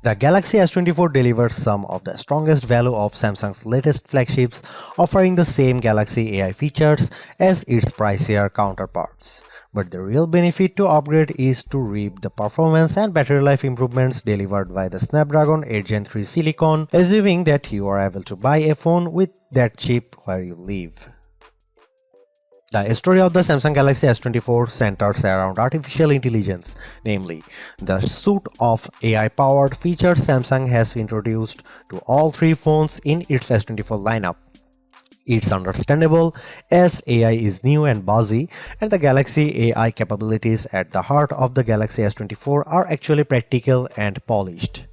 The Galaxy S24 delivers some of the strongest value of Samsung's latest flagships, offering the same Galaxy AI features as its pricier counterparts. But the real benefit to upgrade is to reap the performance and battery life improvements delivered by the Snapdragon 8 Gen 3 Silicon, assuming that you are able to buy a phone with that chip where you live. The story of the Samsung Galaxy S24 centers around artificial intelligence, namely, the suite of AI-powered features Samsung has introduced to all three phones in its S24 lineup. It's understandable as AI is new and buzzy, and the Galaxy AI capabilities at the heart of the Galaxy S24 are actually practical and polished.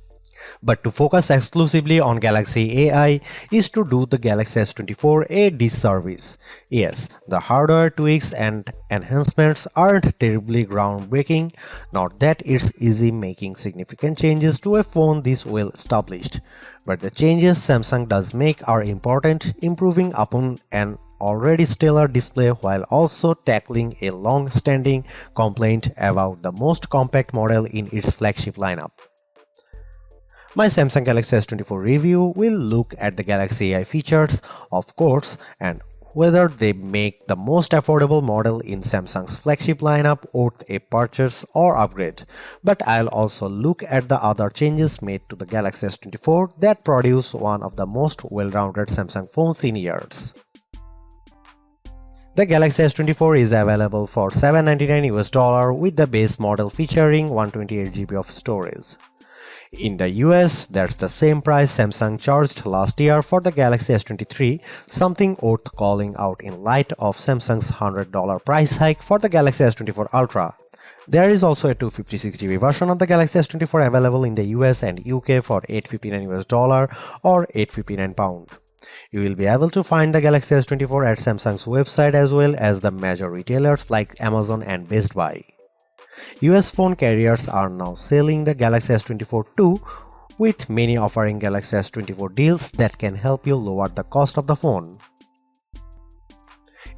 But to focus exclusively on Galaxy AI is to do the Galaxy S24 a disservice. Yes, the hardware tweaks and enhancements aren't terribly groundbreaking, not that it's easy making significant changes to a phone this well established. But the changes Samsung does make are important, improving upon an already stellar display while also tackling a long-standing complaint about the most compact model in its flagship lineup. My Samsung Galaxy S24 review will look at the Galaxy AI features, of course, and whether they make the most affordable model in Samsung's flagship lineup worth a purchase or upgrade. But I'll also look at the other changes made to the Galaxy S24 that produce one of the most well-rounded Samsung phones in years. The Galaxy S24 is available for $799 with the base model featuring 128GB of storage. In the US, that's the same price Samsung charged last year for the Galaxy S23, something worth calling out in light of Samsung's $100 price hike for the Galaxy S24 Ultra. There is also a 256GB version of the Galaxy S24 available in the US and UK for $859 or £859. You will be able to find the Galaxy S24 at Samsung's website as well as the major retailers like Amazon and Best Buy. US phone carriers are now selling the Galaxy S24 too, with many offering Galaxy S24 deals that can help you lower the cost of the phone.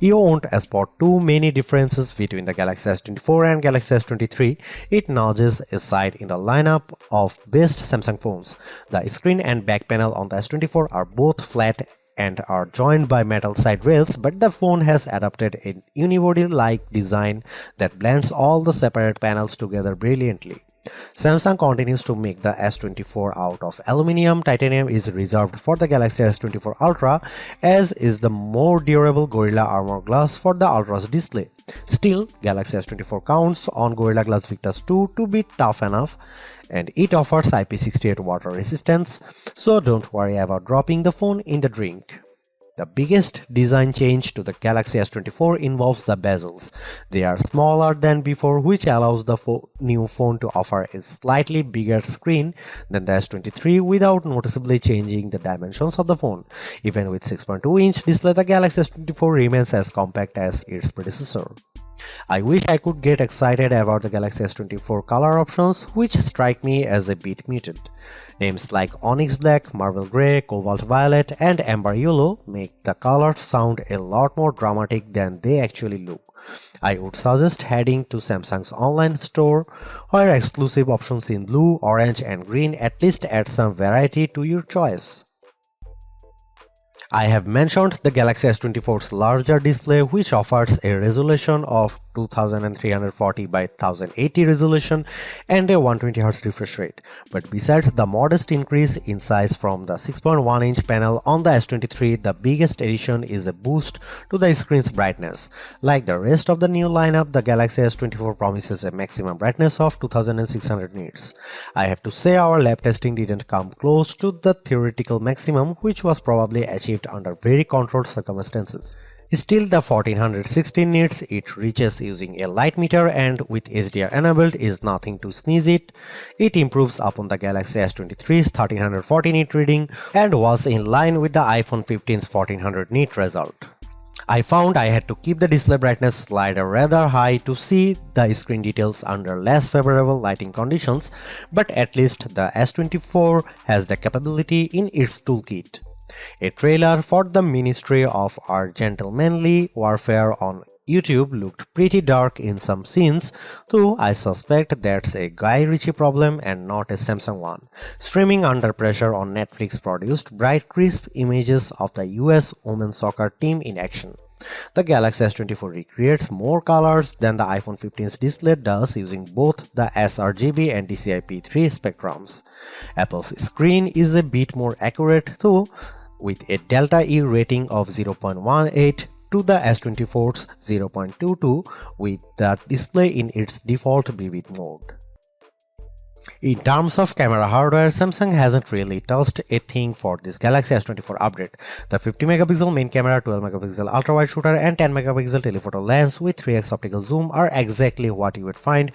You won't spot too many differences between the Galaxy S24 and Galaxy S23. It nudges aside in the lineup of best Samsung phones. The screen and back panel on the S24 are both flat and are joined by metal side rails, but the phone has adopted a unibody-like design that blends all the separate panels together brilliantly. Samsung continues to make the S24 out of aluminum. Titanium is reserved for the Galaxy S24 Ultra, as is the more durable Gorilla Armor Glass for the Ultra's display. Still, Galaxy S24 counts on Gorilla Glass Victus 2 to be tough enough, and it offers IP68 water resistance, so don't worry about dropping the phone in the drink. The biggest design change to the Galaxy S24 involves the bezels. They are smaller than before, which allows the new phone to offer a slightly bigger screen than the S23 without noticeably changing the dimensions of the phone. Even with 6.2-inch display, the Galaxy S24 remains as compact as its predecessor. I wish I could get excited about the Galaxy S24 color options, which strike me as a bit muted. Names like Onyx Black, Marble Grey, Cobalt Violet, and Amber Yellow make the colors sound a lot more dramatic than they actually look. I would suggest heading to Samsung's online store, where exclusive options in blue, orange, and green at least add some variety to your choice. I have mentioned the Galaxy S24's larger display, which offers a resolution of 2340 by 1080 resolution and a 120Hz refresh rate. But besides the modest increase in size from the 6.1-inch panel on the S23, the biggest addition is a boost to the screen's brightness. Like the rest of the new lineup, the Galaxy S24 promises a maximum brightness of 2600 nits. I have to say our lab testing didn't come close to the theoretical maximum, which was probably achieved under very controlled circumstances. Still, the 1416 nits it reaches using a light meter and with HDR enabled is nothing to sneeze at. It improves upon the Galaxy S23's 1340 nit reading and was in line with the iPhone 15's 1400 nit result. I found I had to keep the display brightness slider rather high to see the screen details under less favorable lighting conditions, but at least the S24 has the capability in its toolkit. A trailer for the Ministry of Our Gentlemanly Warfare on YouTube looked pretty dark in some scenes, though I suspect that's a Guy Ritchie problem and not a Samsung one. Streaming under pressure on Netflix produced bright, crisp images of the US women's soccer team in action. The Galaxy S24 recreates more colors than the iPhone 15's display does using both the sRGB and DCI-P3 spectrums. Apple's screen is a bit more accurate though, with a delta E rating of 0.18 to the S24's 0.22 with the display in its default vivid mode. In terms of camera hardware, Samsung hasn't really touched a thing for this Galaxy S24 update. The 50MP main camera, 12MP ultra-wide shooter and 10MP telephoto lens with 3x optical zoom are exactly what you would find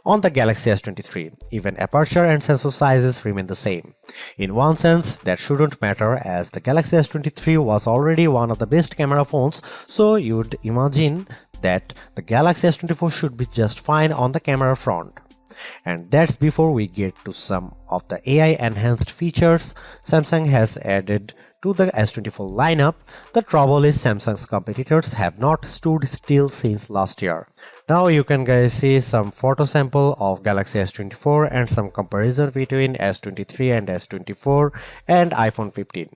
on the Galaxy S23. Even aperture and sensor sizes remain the same. In one sense, that shouldn't matter as the Galaxy S23 was already one of the best camera phones, so you'd imagine that the Galaxy S24 should be just fine on the camera front. And that's before we get to some of the AI-enhanced features Samsung has added to the S24 lineup. The trouble is Samsung's competitors have not stood still since last year. Now you can guys see some photo sample of Galaxy S24 and some comparison between S23 and S24 and iPhone 15.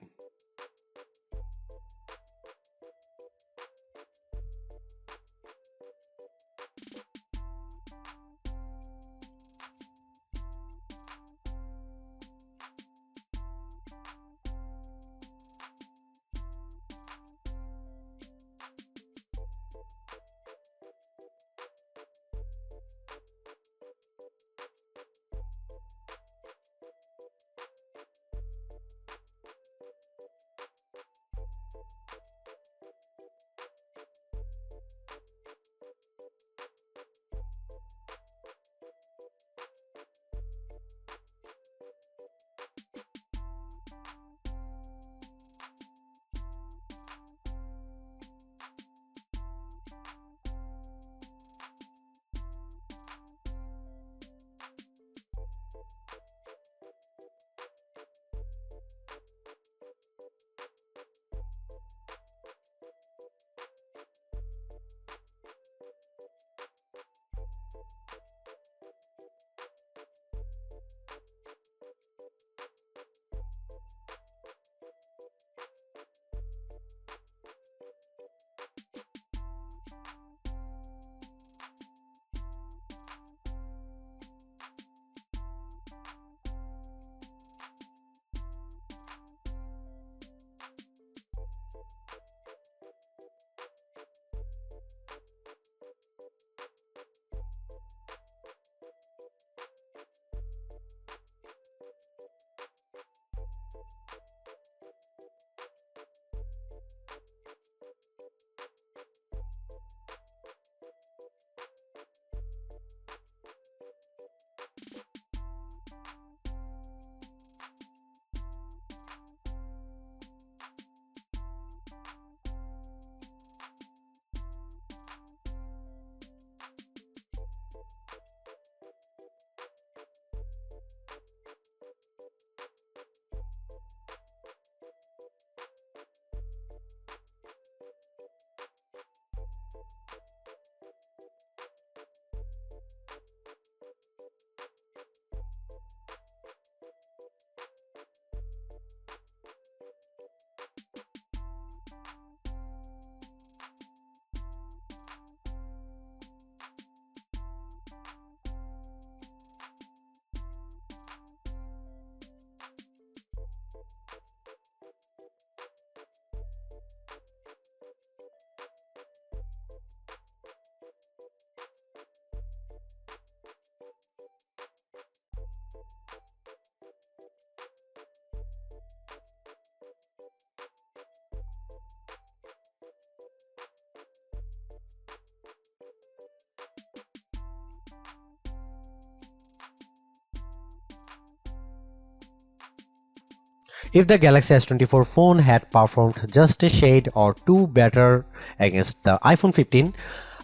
If the Galaxy S24 phone had performed just a shade or two better against the iPhone 15,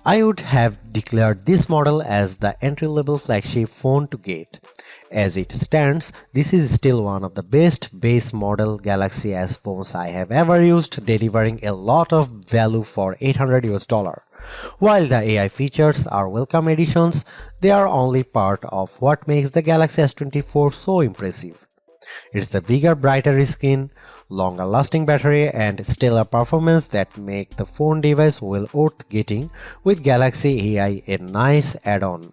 I would have declared this model as the entry-level flagship phone to get. As it stands, this is still one of the best base model Galaxy S phones I have ever used, delivering a lot of value for $800. While the AI features are welcome additions, they are only part of what makes the Galaxy S24 so impressive. It's the bigger, brighter screen, longer lasting battery and stellar performance that make the phone device well worth getting, with Galaxy AI a nice add-on.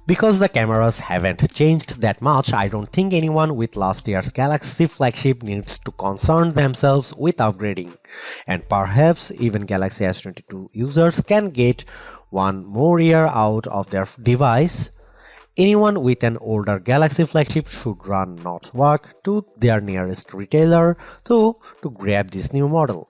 Because the cameras haven't changed that much, I don't think anyone with last year's Galaxy flagship needs to concern themselves with upgrading. And perhaps even Galaxy S22 users can get one more year out of their device. Anyone with an older Galaxy flagship should run not walk to their nearest retailer to grab this new model.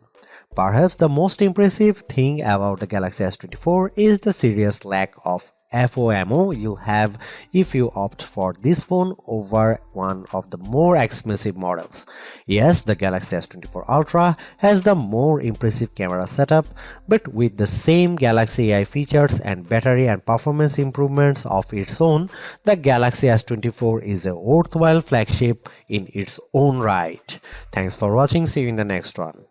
Perhaps the most impressive thing about the Galaxy S24 is the serious lack of FOMO you'll have if you opt for this phone over one of the more expensive models. Yes, the Galaxy S24 Ultra has the more impressive camera setup, but with the same Galaxy AI features and battery and performance improvements of its own, the Galaxy S24 is a worthwhile flagship in its own right. Thanks for watching, see you in the next one.